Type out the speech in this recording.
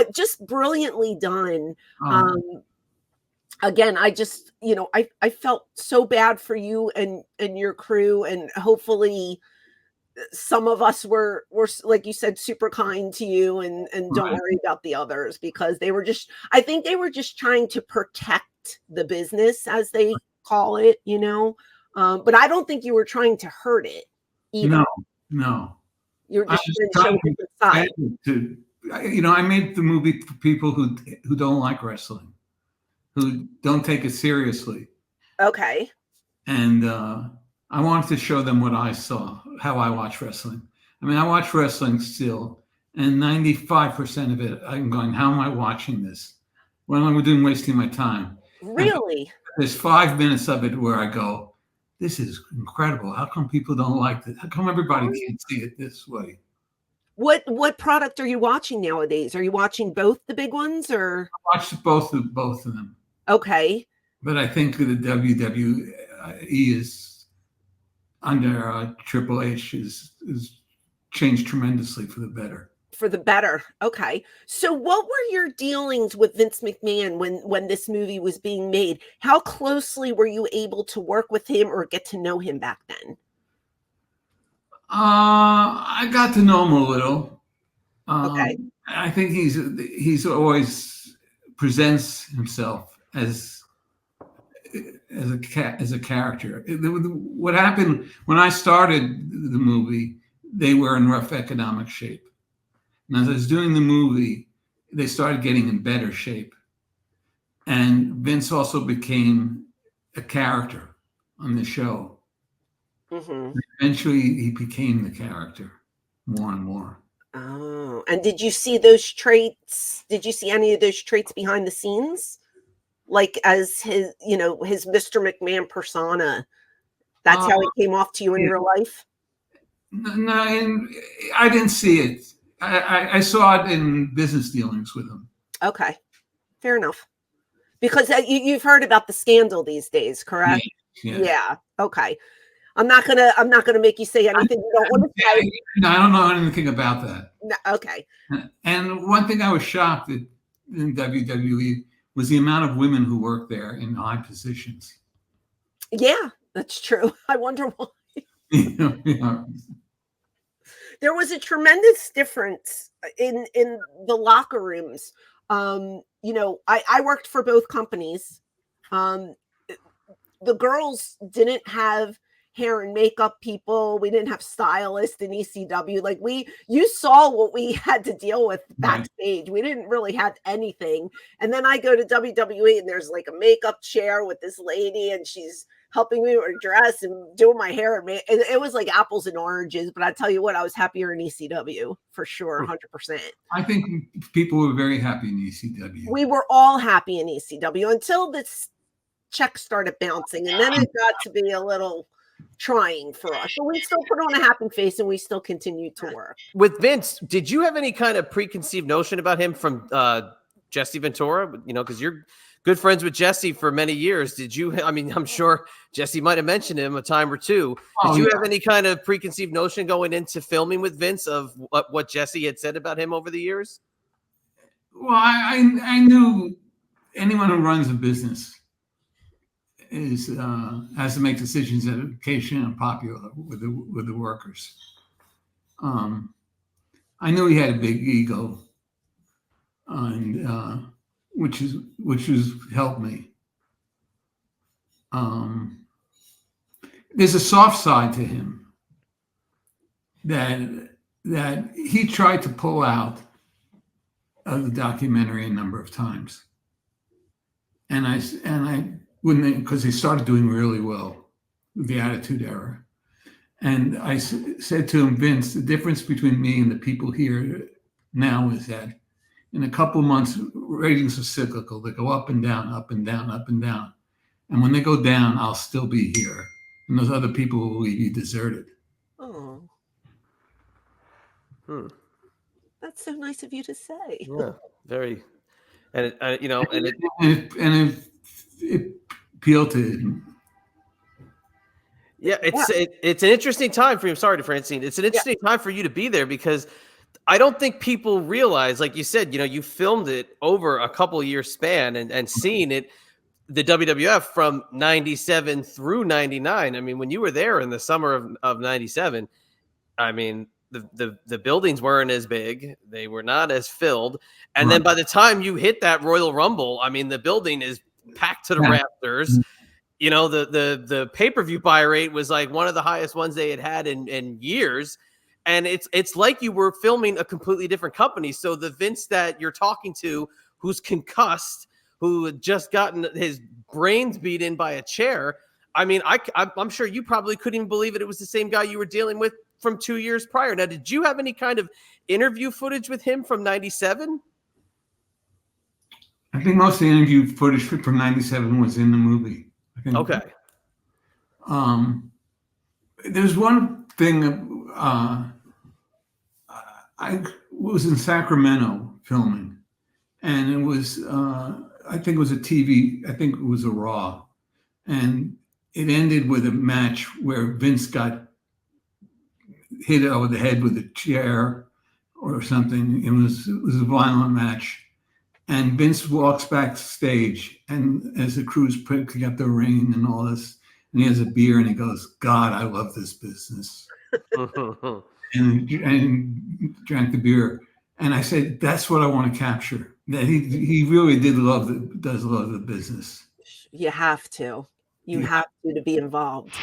but just brilliantly done. Again, I just, I felt so bad for you and your crew, and hopefully some of us were like you said, super kind to you, and don't worry about the others, because I think they were just trying to protect the business, as they call it, but I don't think you were trying to hurt it either. No. You're just trying to show the side. I made the movie for people who don't like wrestling, who don't take it seriously. Okay. And I wanted to show them what I saw, how I watch wrestling. I mean, I watch wrestling still, and 95% of it, I'm going, how am I watching this? What am I doing wasting my time? Really? And there's 5 minutes of it where I go, this is incredible. How come people don't like this? How come everybody can't see it this way? What product are you watching nowadays? Are you watching both the big ones, or? I watched both of them. Okay. But I think the WWE is under Triple H is changed tremendously for the better. For the better. Okay. So what were your dealings with Vince McMahon when this movie was being made? How closely were you able to work with him or get to know him back then? I got to know him a little. Okay. I think he's always presents himself as a character. What happened when I started the movie, they were in rough economic shape. And as I was doing the movie, they started getting in better shape. And Vince also became a character on the show. Mm-hmm. Eventually, he became the character more and more. Oh, and did you see those traits? Did you see any of those traits behind the scenes? Like as his Mr. McMahon persona? That's how it came off to you in real life? No, I didn't see it. I saw it in business dealings with him. Okay, fair enough. Because you've heard about the scandal these days, correct? Yeah. Okay. I'm not gonna make you say anything you don't want to say. No, I don't know anything about that. No, okay. And one thing I was shocked at in WWE was the amount of women who work there in high positions. Yeah, that's true. I wonder why. Yeah. There was a tremendous difference in the locker rooms. I worked for both companies. The girls didn't have hair and makeup people. We didn't have stylists in ECW. Like you saw what we had to deal with backstage. We didn't really have anything. And then I go to WWE and there's like a makeup chair with this lady and she's helping me with her dress and doing my hair. And it was like apples and oranges. But I tell you what, I was happier in ECW for sure, 100%. I think people were very happy in ECW. We were all happy in ECW until this check started bouncing. And then it got to be a little trying for us. So we still put on a happy face and we still continued to work. With Vince, did you have any kind of preconceived notion about him from Jesse Ventura? Because you're good friends with Jesse for many years. Did you? I mean, I'm sure Jesse might have mentioned him a time or two. Did you have any kind of preconceived notion going into filming with Vince of what Jesse had said about him over the years? Well, I knew anyone who runs a business has to make decisions that are occasionally unpopular with the workers. I knew he had a big ego, and which has helped me. There's a soft side to him that he tried to pull out of the documentary a number of times, and I wouldn't, because he started doing really well with the Attitude Era. And I said to him, Vince, the difference between me and the people here now is that in a couple of months, ratings are cyclical. They go up and down, up and down, up and down. And when they go down, I'll still be here. And those other people will leave you deserted. Oh. That's so nice of you to say. Yeah, very. And it appealed to him. Yeah, it's an interesting time for you. I'm sorry to Francine. It's an interesting time for you to be there because I don't think people realize, like you said, you filmed it over a couple year span and seen it, the WWF from 97 through 99. I mean, when you were there in the summer of 97, I mean, the buildings weren't as big. They were not as filled. And then by the time you hit that Royal Rumble, I mean, the building is packed to the rafters. The pay-per-view buy rate was like one of the highest ones they had in years. And it's like you were filming a completely different company. So the Vince that you're talking to, who's concussed, who had just gotten his brains beat in by a chair, I mean, I'm sure you probably couldn't even believe it was the same guy you were dealing with from 2 years prior. Now, did you have any kind of interview footage with him from 97? I think most of the interview footage from 97 was in the movie. I think. Okay. There's one thing. I was in Sacramento filming, and it was, I think it was a TV, I think it was a Raw, and it ended with a match where Vince got hit over the head with a chair or something. It was a violent match, and Vince walks backstage, and as the crew's picking up the ring and all this, and he has a beer, and he goes, "God, I love this business." and drank the beer. And I said, that's what I want to capture. That he really does love the business. You have to. You have to be involved.